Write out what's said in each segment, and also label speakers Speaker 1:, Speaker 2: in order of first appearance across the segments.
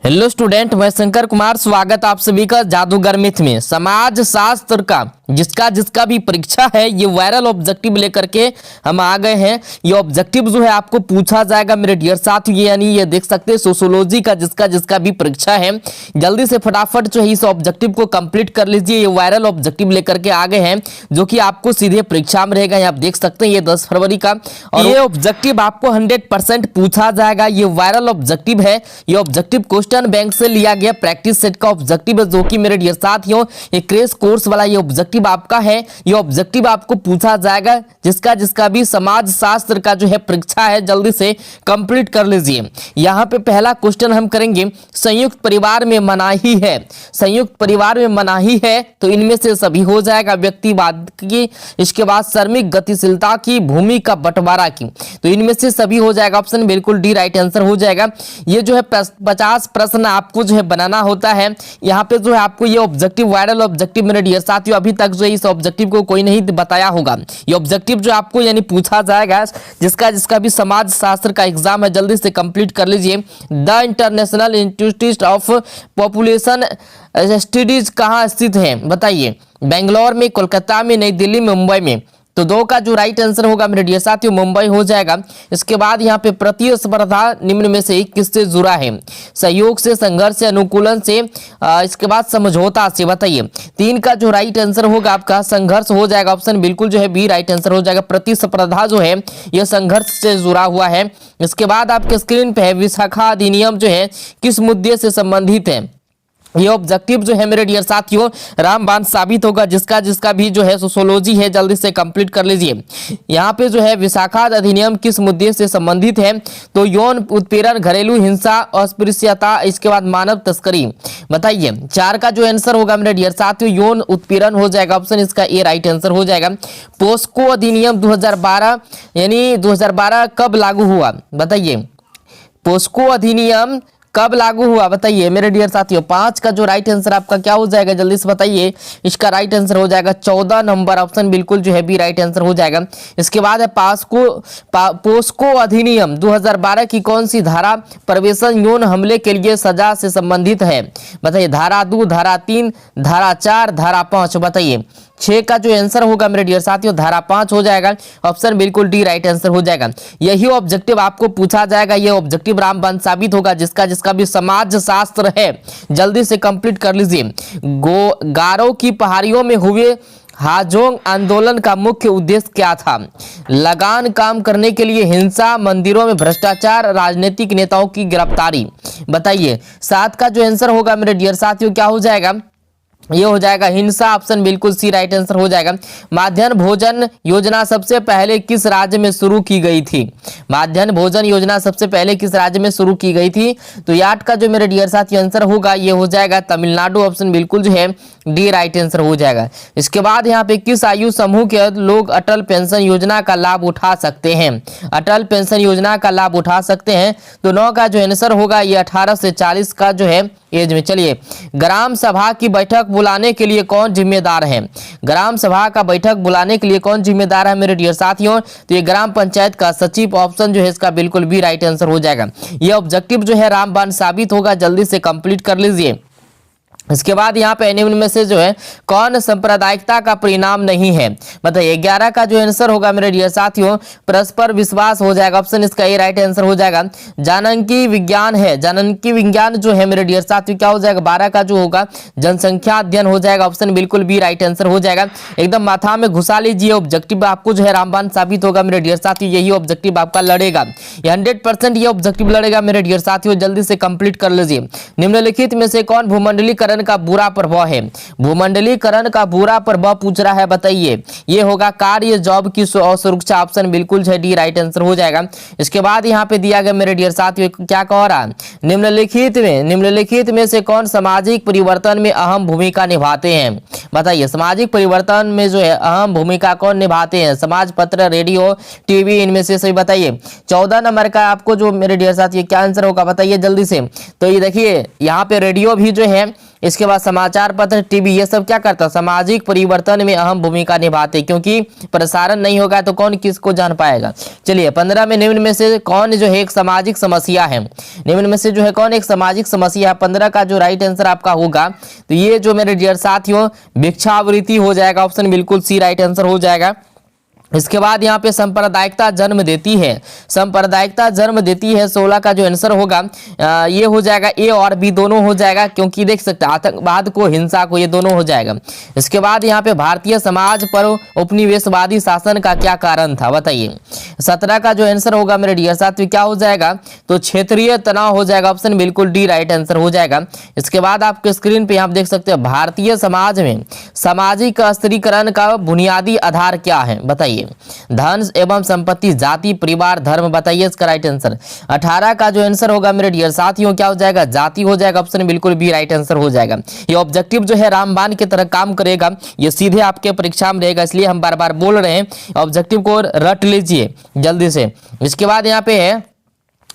Speaker 1: Hello student, मैं शंकर कुमार। स्वागत आप सभी का जादूगर मिथ में। समाज शास्त्र का जिसका भी परीक्षा है, ये वायरल ऑब्जेक्टिव लेकर के हम आ गए हैं। ये ऑब्जेक्टिव जो है आपको पूछा जाएगा मेरे डियर साथ, यानी ये देख सकते हैं सोशियोलॉजी का जिसका भी परीक्षा है, जल्दी से फटाफट जो है इस ऑब्जेक्टिव को कंप्लीट कर लीजिए। ये वायरल ऑब्जेक्टिव लेकर के आ गए हैं जो कि आपको सीधे परीक्षा में रहेगा। आप देख सकते हैं ये 10 फरवरी का, और ये ऑब्जेक्टिव आपको 100% पूछा जाएगा। ये वायरल ऑब्जेक्टिव है। ये ऑब्जेक्टिव क्वेश्चन बैंक से लिया गया प्रैक्टिस सेट का ऑब्जेक्टिव है, जो कि मेरे डियर साथियों ये क्रैश कोर्स वाला ये ऑब्जेक्टिव आपका है। ये ऑब्जेक्टिव आपको पूछा जाएगा जिसका भी समाज शास्त्र का जो है परीक्षा है, जल्दी से कंप्लीट कर लीजिए। यहाँ पे पहला क्वेश्चन हम करेंगे, संयुक्त परिवार में मनाही है। संयुक्त परिवार में मनाही है तो इनमें से सभी हो जाएगा। व्यक्तिवाद की, इसके बाद श्रमिक गतिशीलता की, भूमि का बंटवारा की, तो इनमें से सभी हो जाएगा। ऑप्शन बिल्कुल डी राइट आंसर हो जाएगा। ये जो है 50 प्रश्न आपको जो है बनाना होता है। यहाँ पे जो है आपको ये ऑब्जेक्टिव वायरल ऑब्जेक्टिव मेरे डियर साथियों अभी तक जो है इस ऑब्जेक्टिव को कोई नहीं बताया होगा। ये ऑब्जेक्टिव जो आपको यानी पूछा जाएगा जिसका भी समाज शास्त्र का एग्जाम है, जल्दी से कंप्लीट कर लीजिए। The international institute of population studies कहाँ स्थित है बताइए? बेंगलोर में, कोलकाता में, नई दिल्ली में, मुंबई में। तो दो का जो राइट आंसर होगा मेरे डियर साथियों मुंबई हो जाएगा। इसके बाद यहाँ पे प्रतिस्पर्धा निम्न में से किससे जुड़ा है? सहयोग से, संघर्ष से, अनुकूलन से, इसके बाद समझौता से। बताइए 3 का जो राइट आंसर होगा आपका संघर्ष हो जाएगा। ऑप्शन बिल्कुल जो है बी राइट आंसर हो जाएगा। प्रतिस्पर्धा जो है यह संघर्ष से जुड़ा हुआ है। इसके बाद आपके स्क्रीन पे है विशाखा अधिनियम जो है किस मुद्दे से संबंधित है? ये ऑब्जेक्टिव जो है मेरे डियर साथियों रामबाण साबित होगा। जिसका भी जो है सोशियोलॉजी है, जल्दी से कंप्लीट कर लीजिए। यहाँ पे जो है विशाखा अधिनियम किस मुद्दे से संबंधित है? तो यौन उत्पीड़न, घरेलू हिंसा, अस्पृश्यता, इसके बाद मानव तस्करी। बताइए 4 का जो आंसर होगा मेरे डियर साथियों यौन उत्पीड़न हो जाएगा। ऑप्शन इसका ए राइट आंसर हो जाएगा। पोस्को अधिनियम 2012 यानी 2012 कब लागू हुआ? बताइए पोस्को अधिनियम कब लागू हुआ? बताइए मेरे डियर साथियों। 5 का जो राइट आंसर आपका क्या हो जाएगा? जल्दी से बताइए। इसका राइट आंसर हो जाएगा 14 नंबर। ऑप्शन बिल्कुल जो है बी राइट आंसर हो जाएगा। इसके बाद है पोस्को अधिनियम 2012 की कौन सी धारा प्रवेशन यौन हमले के लिए सजा से संबंधित है? बताइए धारा 2, धारा 3, धारा 4, धारा 5। बताइए 6 का जो आंसर होगा मेरे डियर साथियों धारा 5 हो जाएगा। ऑप्शन बिल्कुल डी राइट आंसर हो जाएगा। यही ऑब्जेक्टिव आपको पूछा जाएगा। ये ऑब्जेक्टिव रामबाण साबित होगा जिसका भी समाज शास्त्र है, जल्दी से कंप्लीट कर लीजिए। गारो की पहाड़ियों में हुए हाजोंग आंदोलन का मुख्य उद्देश्य क्या था? लगान काम करने के लिए हिंसा, मंदिरों में भ्रष्टाचार, राजनीतिक नेताओं की गिरफ्तारी। बताइए 7 का जो आंसर होगा मेरे डियर साथियों क्या हो जाएगा? ये हो जाएगा हिंसा। ऑप्शन बिल्कुल सी राइट आंसर हो जाएगा। माध्याह्न भोजन योजना सबसे पहले किस राज्य में शुरू की गई थी? माध्याह्न भोजन योजना सबसे पहले किस राज्य में शुरू की गई थी? तो 8 का जो मेरे डियर साथी आंसर होगा ये हो जाएगा तमिलनाडु। ऑप्शन बिल्कुल जो है डी राइट आंसर हो जाएगा। इसके बाद यहाँ पे किस आयु समूह के लोग अटल पेंशन योजना का लाभ उठा सकते हैं? अटल पेंशन योजना का लाभ उठा सकते हैं। तो 9 का जो आंसर होगा ये 18 से 40 का जो है एज में। चलिए ग्राम सभा की बैठक बुलाने के लिए कौन जिम्मेदार है? ग्राम सभा का बैठक बुलाने के लिए कौन जिम्मेदार है मेरे डियर साथियों? तो ये ग्राम पंचायत का सचिव। ऑप्शन जो है इसका बिल्कुल भी राइट आंसर हो जाएगा। ये ऑब्जेक्टिव जो है रामबाण साबित होगा, जल्दी से कंप्लीट कर लीजिए। इसके बाद यहाँ पे निम्न में से जो है कौन सांप्रदायिकता का परिणाम नहीं है? बताइए 11 का जो आंसर होगा मेरे डियर साथियों परस्पर विश्वास हो जाएगा। ऑप्शन इसका ए राइट आंसर हो जाएगा। जानकी विज्ञान है। जानकी विज्ञान जो है मेरे डियर साथियों क्या हो जाएगा? 12 का जो होगा जनसंख्या अध्ययन हो जाएगा। ऑप्शन बिल्कुल बी राइट आंसर हो जाएगा। एकदम माथा में घुसा लीजिए, ऑब्जेक्टिव आपको जो है रामबाण साबित होगा मेरे डियर साथियों। यही ऑब्जेक्टिव आपका लड़ेगा, 100% ये ऑब्जेक्टिव लड़ेगा मेरे डियर साथियों, जल्दी से कंप्लीट कर लीजिए। निम्नलिखित में से कौन भूमंडलीकरण का बुरा प्रभाव है? भूमंडलीकरण का बुरा प्रभाव पूछ रहा है। बताइए ये होगा कार्य, जॉब की सुरक्षा। ऑप्शन बिल्कुल है डी राइट आंसर हो जाएगा। इसके बाद यहाँ पे दिया गया मेरे डियर साथियों क्या कह रहा है? निम्नलिखित में से कौन सामाजिक परिवर्तन में अहम भूमिका निभाते हैं? बताइए सामाजिक परिवर्तन में जो है अहम भूमिका कौन निभाते हैं? समाज पत्र, रेडियो, टीवी, इनमें से सही बताइए। 14 नंबर का आपको जो मेरे डियर साथियों क्या आंसर होगा बताइए जल्दी से। तो ये देखिए यहाँ पे रेडियो भी जो है इसके बाद समाचार पत्र, टीवी, ये सब क्या करता है, सामाजिक परिवर्तन में अहम भूमिका निभाते, क्योंकि प्रसारण नहीं होगा तो कौन किसको जान पाएगा। चलिए 15 में निम्न में से कौन जो है एक सामाजिक समस्या है, निम्न में से जो है कौन एक सामाजिक समस्या है। 15 का जो राइट आंसर आपका होगा तो ये जो मेरे डियर साथियों भिक्षावृत्ति हो जाएगा, ऑप्शन बिल्कुल सी राइट आंसर हो जाएगा। इसके बाद यहाँ पे सांप्रदायिकता जन्म देती है, सांप्रदायिकता जन्म देती है, 16 का जो आंसर होगा ये हो जाएगा, ए और बी दोनों हो जाएगा, क्योंकि देख सकते हैं आतंकवाद को, हिंसा को, ये दोनों हो जाएगा। इसके बाद यहाँ पे भारतीय समाज पर उपनिवेशवादी शासन का क्या कारण था, बताइए। 17 का जो आंसर होगा मेरे डियर साथियों क्या हो जाएगा, तो क्षेत्रीय तनाव हो जाएगा, ऑप्शन बिल्कुल डी राइट आंसर हो जाएगा। इसके बाद आपके स्क्रीन पे आप देख सकते हैं भारतीय समाज में सामाजिक स्थिरीकरण का बुनियादी आधार क्या है, बताइए। धन एवं संपत्ति, जाति, परिवार, धर्म, बताइए इसका राइट आंसर। 18 का जो आंसर होगा मेरे डियर साथियों क्या हो जाएगा, जाति हो जाएगा, ऑप्शन बिल्कुल भी राइट आंसर हो जाएगा। ये ऑब्जेक्टिव जो है रामबाण की तरह काम करेगा, ये सीधे आपके परीक्षा में रहेगा, इसलिए हम बार बार बोल रहे हैं ऑब्जेक्टिव को रट लीजिए जल्दी से। इसके बाद यहाँ पे है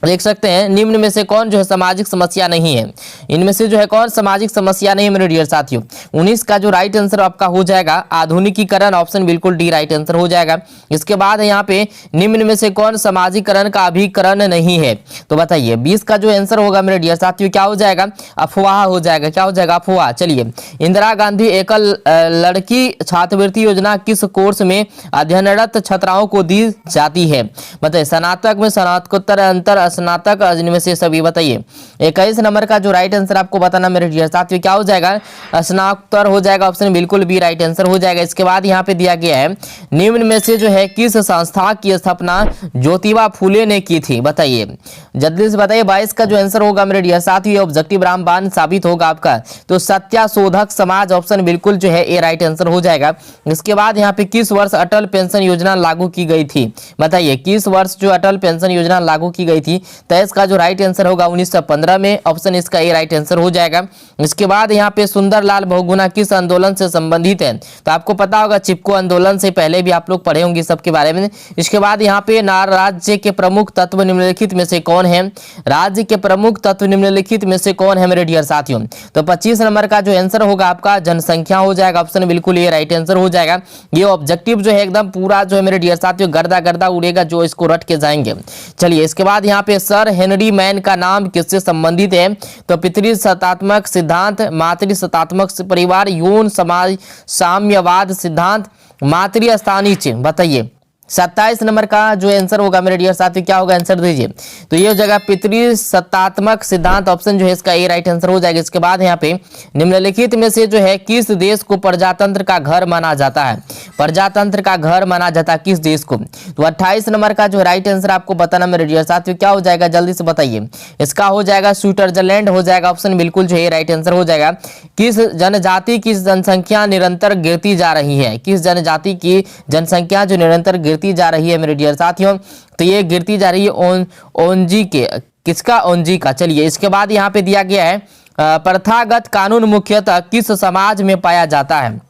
Speaker 1: देख सकते हैं निम्न में से कौन जो है सामाजिक समस्या नहीं है, इनमें से जो है कौन सामाजिक समस्या नहीं है मेरे डियर साथियों। 19 का जो राइट आंसर आपका हो जाएगा आधुनिकीकरण, ऑप्शन बिल्कुल डी राइट आंसर हो जाएगा। इसके बाद यहाँ पे निम्न में से कौन सामाजिकरण का अभिकरण नहीं है, तो बताइए। 20 का जो आंसर होगा मेरे डियर साथियों क्या हो जाएगा, अफवाह हो जाएगा, क्या हो जाएगा, अफवाह। चलिए इंदिरा गांधी एकल लड़की छात्रवृत्ति योजना किस कोर्स में अध्ययनरत छात्राओं को दी जाती है, बताइए। स्नातक में, स्नातकोत्तर, अंतर स्नातक, इनमें से सभी बताइए। 21 नंबर का जो राइट आंसर आपको बताना मेरे डियर साथियों क्या हो जाएगा, स्नातकोत्तर हो जाएगा, ऑप्शन बिल्कुल भी राइट आंसर हो जाएगा। इसके बाद यहाँ पे दिया गया है निम्न में से जो है किस संस्था की स्थापना ज्योतिबा फूले ने की थी, बताइए जल्दी से बताइए। 22 का जो आंसर होगा मेरे डियर साथियों ऑब्जेक्टिव रामबाण साबित होगा आपका, तो सत्याशोधक समाज, ऑप्शन बिल्कुल जो है ए राइट आंसर हो जाएगा। इसके बाद यहाँ पे किस वर्ष अटल पेंशन योजना लागू की गई थी, बताइए किस वर्ष जो अटल पेंशन योजना लागू की गई थी। 23 का जो राइट आंसर होगा 1915 में, ऑप्शन इसका ए राइट आंसर हो जाएगा। इसके बाद यहाँ पे सुंदरलाल बहुगुणा किस आंदोलन से संबंधित है, तो आपको पता होगा चिपको आंदोलन से पहले भी आप लोग पढ़े होंगे सबके बारे में। इसके बाद यहाँ पे राज्य के प्रमुख तत्व निम्नलिखित में से कौन है, राज्य के प्रमुख तत्व निम्नलिखित में से कौन है मेरे डियर साथियों, तो 25 नंबर का जो आंसर होगा आपका जनसंख्या हो जाएगा, ऑप्शन बिल्कुल ये राइट आंसर हो जाएगा। ये ऑब्जेक्टिव जो है एकदम पूरा जो है मेरे डियर साथियों गर्दा गर्दा उड़ेगा जो इसको रट के जाएंगे। चलिए इसके बाद यहाँ पे सर हेनरी मैन का नाम किससे संबंधित है, तो पितृ सत्तात्मक सिद्धांत, मातृ सत्तात्मक परिवार, यौन समाज साम्यवाद सिद्धांत, मातृ स्थानीय, बताइए। 27 नंबर का जो आंसर होगा मेरे डियर साथियों क्या होगा, आंसर दीजिए। तो ये हो जाएगा पितृ सत्तात्मक सिद्धांत, ऑप्शन जो है इसका ए राइट आंसर हो जाएगा। इसके बाद यहाँ पे निम्नलिखित में से जो है किस देश को प्रजातंत्र का घर माना जाता है, प्रजातंत्र का घर माना जाता है किस देश को, तो 28 नंबर का जो राइट आंसर आपको बताना मेरे डियर साथियों क्या हो जाएगा, जल्दी से बताइए। इसका हो जाएगा स्विट्जरलैंड हो जाएगा, ऑप्शन बिल्कुल जो है राइट आंसर हो जाएगा। किस जनजाति की जनसंख्या निरंतर गिरती जा रही है, किस जनजाति की जनसंख्या जो निरंतर गिरती जा रही है मेरे डियर साथियों, तो ये गिरती जा रही है ओंजी के, किसका, ओंजी का। चलिए इसके बाद यहाँ पे दिया गया है प्रथागत कानून मुख्यतः किस समाज में पाया जाता है,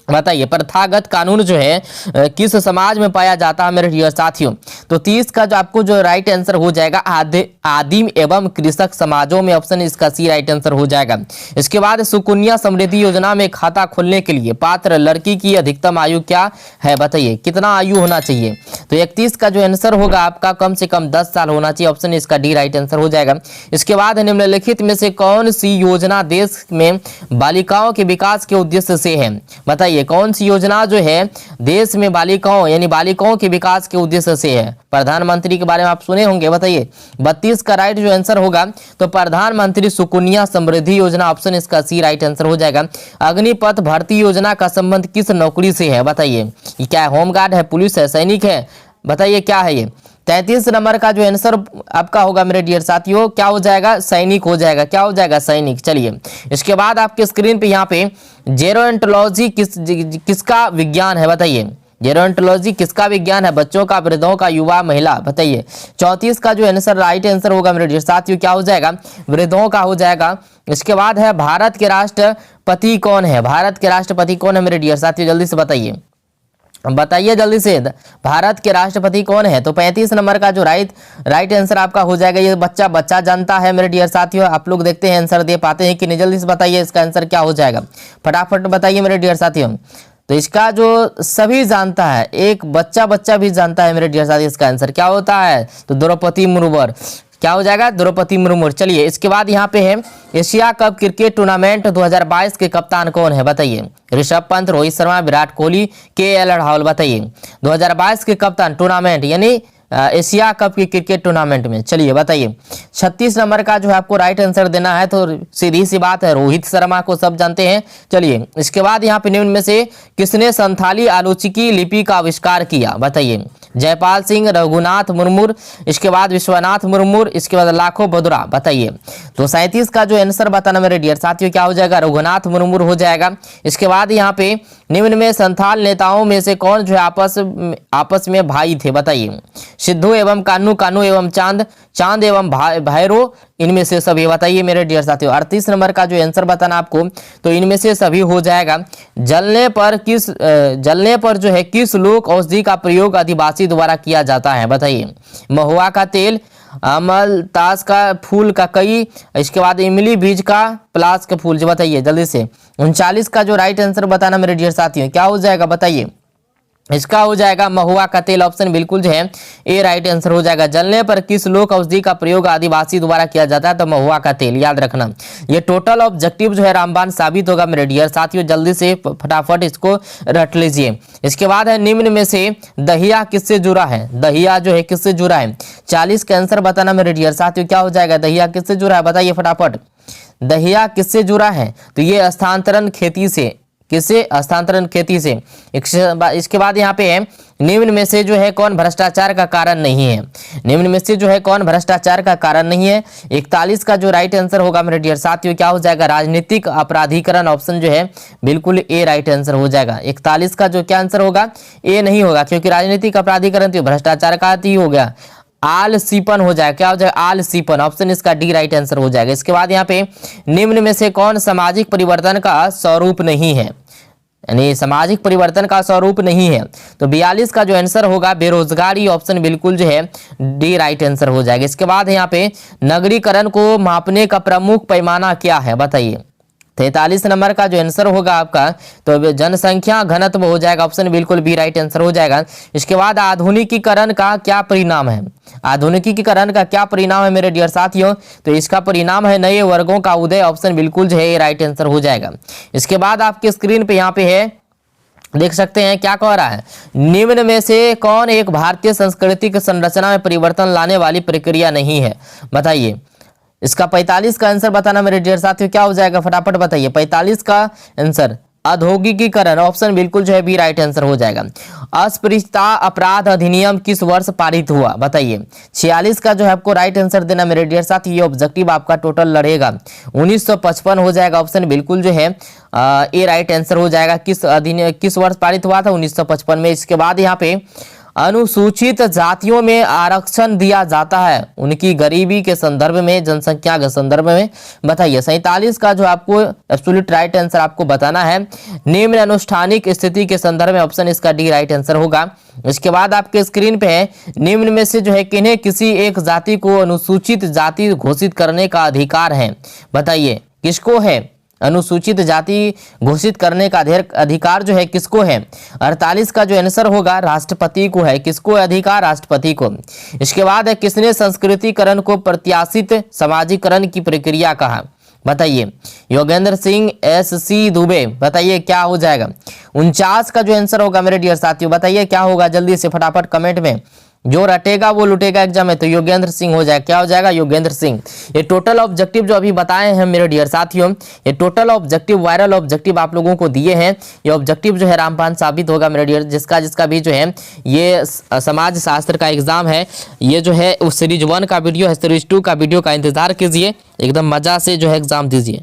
Speaker 1: बताइए। प्रथागत कानून जो है किस समाज में पाया जाता है मेरे डियर साथियों, तो 30 का जो आपको जो राइट आंसर हो जाएगा आदिम एवं कृषक समाजों में, ऑप्शन इसका सी राइट आंसर हो जाएगा। इसके बाद सुकन्या समृद्धि योजना में खाता खोलने के लिए पात्र लड़की की अधिकतम आयु क्या है, बताइए कितना आयु होना चाहिए, तो 31 का जो आंसर होगा आपका कम से कम 10 साल होना चाहिए, ऑप्शन इसका डी राइट आंसर हो जाएगा। इसके बाद निम्नलिखित में से कौन सी योजना देश में बालिकाओं के विकास के उद्देश्य से है, बताइए कौन सी योजना जो है देश में बालिकाओं यानी बालिकाओं के विकास के उद्देश्य से है। प्रधानमंत्री के बारे में आप सुने होंगे, बताइए। 32 का राइट जो आंसर होगा तो प्रधानमंत्री सुकन्या समृद्धि योजना, ऑप्शन इसका सी राइट आंसर हो जाएगा। अग्निपथ भर्ती योजना का संबंध किस नौकरी से है, बताइए क्या है, होमगार्ड है, पुलिस है, सैनिक है, बताइए क्या है ये। 33 नंबर का जो आंसर आपका होगा मेरे डियर साथियों क्या हो जाएगा, सैनिक हो जाएगा, क्या हो जाएगा, सैनिक। चलिए इसके बाद आपके स्क्रीन पे यहाँ पे जेरोंटोलॉजी किसका विज्ञान है, बताइए। जेरोंटोलॉजी किसका विज्ञान है, बच्चों का, वृद्धों का, युवा, महिला, बताइए। 34 का जो आंसर राइट आंसर होगा मेरे डियर साथियों क्या हो जाएगा, वृद्धों का हो जाएगा। इसके बाद है भारत के राष्ट्रपति कौन है, भारत के राष्ट्रपति कौन है मेरे डियर साथियों, जल्दी से बताइए। बताइए जल्दी से, भारत के राष्ट्रपति कौन है? तो 35 नंबर का जो राइट आंसर आपका हो जाएगा, ये बच्चा जानता है मेरे डियर साथियों। आप लोग देखते हैं आंसर दे पाते हैं कि नहीं, जल्दी से बताइए इसका आंसर क्या हो जाएगा, फटाफट बताइए मेरे डियर साथियों। तो इसका जो सभी जानता है, एक बच्चा भी जानता है मेरे डियर साथियों, इसका आंसर क्या होता है? तो द्रौपदी मुर्मू। क्या हो जाएगा? द्रौपदी मुर्मू। चलिए इसके बाद यहाँ पे है एशिया कप क्रिकेट टूर्नामेंट 2022 के कप्तान कौन है? बताइए। ऋषभ पंत, रोहित शर्मा, विराट कोहली, केएल राहुल। बताइए 2022 के कप्तान टूर्नामेंट यानी एशिया कप की क्रिकेट टूर्नामेंट में। चलिए बताइए 36 नंबर का जो है आपको राइट आंसर देना है, तो सीधी सी बात है रोहित शर्मा को सब जानते हैं। चलिए इसके बाद यहाँ पे निम्न में से किसने संथाली आलोचिकी लिपि का आविष्कार किया? बताइए। जयपाल सिंह, रघुनाथ मुर्मू, इसके बाद विश्वनाथ मुर्मू, इसके बाद लाखो बदुरा। बताइए। तो 37 का जो आंसर बताना मेरे डियर साथियों क्या हो जाएगा? रघुनाथ मुर्मू हो जाएगा। इसके बाद यहाँ पे निम्न में संथाल नेताओं में से कौन जो है आपस में भाई थे? बताइए। सिद्धू एवं कान्हू, कान्हू एवं चांद एवं भैरो, इनमें से सभी। बताइए मेरे डियर साथियों 38 नंबर का जो आंसर बताना आपको, तो इनमें से सभी हो जाएगा। जलने पर जो है किस लोक औषधि का प्रयोग आदिवासी द्वारा किया जाता है? बताइए। महुआ का तेल, अमलतास का फूल का कई, इसके बाद इमली बीज का, पलास का फूल। जो बताइए जल्दी से। 39 का जो राइट आंसर बताना मेरे डियर साथियों क्या हो जाएगा? बताइए। इसका हो जाएगा महुआ का तेल, ऑप्शन बिल्कुल जो है ए राइट आंसर हो जाएगा। जलने पर किस लोक औषधि का प्रयोग आदिवासी द्वारा किया जाता है? तो महुआ का तेल, याद रखना। ये टोटल ऑब्जेक्टिव जो है रामबाण साबित होगा मेरे डियर साथियों, जल्दी से फटाफट इसको रट लीजिए। इसके बाद है निम्न में से दहिया किससे जुड़ा है? दहिया जो है किससे जुड़ा है? 40 का आंसर बताना मेरे डियर साथियों क्या हो जाएगा? दहिया किससे जुड़ा है? बताइए फटाफट। दहिया किससे जुड़ा है? तो ये स्थानांतरण खेती से। किससे? स्थानांतरण खेती से। इसके बाद यहाँ पे है निम्न में से जो है कौन भ्रष्टाचार का कारण नहीं है? निम्न में से जो है कौन भ्रष्टाचार का कारण नहीं है? 41 का जो राइट आंसर होगा मेरे डियर साथियों क्या हो जाएगा? राजनीतिक अपराधीकरण, ऑप्शन जो है बिल्कुल ए राइट आंसर हो जाएगा। 41 का जो क्या आंसर होगा? ए नहीं होगा, क्योंकि राजनीतिक अपराधीकरण तो भ्रष्टाचार का ही हो गया। आलसीपन हो जाएगा। क्या हो जाएगा? आलसीपन, ऑप्शन इसका डी राइट आंसर हो जाएगा। इसके बाद यहाँ पे निम्न में से कौन सामाजिक परिवर्तन का स्वरूप नहीं है? यानी सामाजिक परिवर्तन का स्वरूप नहीं है। तो 42 का जो आंसर होगा बेरोजगारी, ऑप्शन बिल्कुल जो है डी राइट आंसर हो जाएगा। इसके बाद यहाँ पे नगरीकरण को मापने का प्रमुख पैमाना क्या है? बताइए। 43 नंबर का जो आंसर होगा आपका, तो जनसंख्या घनत्व हो जाएगा, ऑप्शन बिल्कुल बी राइट आंसर हो जाएगा। इसके बाद आधुनिकीकरण का क्या परिणाम है? आधुनिकीकरण का क्या परिणाम है मेरे डियर साथियों? तो इसका परिणाम है नए वर्गों का उदय, ऑप्शन बिल्कुल जो है राइट आंसर हो जाएगा। इसके बाद आपके स्क्रीन पे यहाँ पे है, देख सकते हैं क्या कह रहा है? निम्न में से कौन एक भारतीय संस्कृति की संरचना में परिवर्तन लाने वाली प्रक्रिया नहीं है? बताइए। इसका 45 का आंसर बताना मेरे डियर साथियों क्या हो जाएगा? फटाफट बताइए। 45 का आंसर औद्योगिकीकरण, ऑप्शन बिल्कुल जो है बी राइट आंसर हो जाएगा। अस्पृश्यता अपराध अधिनियम किस वर्ष पारित हुआ? बताइए। 46 का जो है आपको राइट आंसर देना मेरे डियर साथी, ये ऑब्जेक्टिव आपका टोटल लड़ेगा 1955 हो जाएगा, ऑप्शन बिल्कुल जो है ए राइट आंसर हो जाएगा। किस वर्ष पारित हुआ था? 1955 में। इसके बाद यहाँ पे अनुसूचित जातियों में आरक्षण दिया जाता है उनकी गरीबी के संदर्भ में, जनसंख्या के संदर्भ में। बताइए। 47 का जो आपको एब्सोल्यूट राइट आंसर आपको बताना है निम्न अनुष्ठानिक स्थिति के संदर्भ में, ऑप्शन इसका डी राइट आंसर होगा। इसके बाद आपके स्क्रीन पे है निम्न में से जो है किन्हें किसी एक जाति को अनुसूचित जाति घोषित करने का अधिकार है? बताइए। किसको है अनुसूचित जाति घोषित करने का अधिकार जो है किसको है? 48 का जो आंसर होगा राष्ट्रपति को है। किसको अधिकार? राष्ट्रपति को। इसके बाद है किसने संस्कृतिकरण को प्रत्याशित समाजीकरण की प्रक्रिया कहा? बताइए। योगेंद्र सिंह, SC दुबे। बताइए क्या हो जाएगा? 49 का जो आंसर होगा मेरे डियर साथियों बताइए क्या होगा? जल्दी से फटाफट कमेंट में, जो रटेगा वो लुटेगा एग्जाम में। तो योगेंद्र सिंह हो जाएगा। क्या हो जाएगा? योगेंद्र सिंह। ये टोटल ऑब्जेक्टिव जो अभी बताए हैं मेरे डियर साथियों, ये टोटल ऑब्जेक्टिव वायरल ऑब्जेक्टिव आप लोगों को दिए हैं। ये ऑब्जेक्टिव जो है रामबाण साबित होगा मेरे डियर। जिसका भी जो है ये समाज शास्त्र का एग्जाम है, ये जो है सीरीज 1 का वीडियो है, सीरीज 2 का वीडियो का इंतजार कीजिए, एकदम मजा से जो है एग्जाम दीजिए।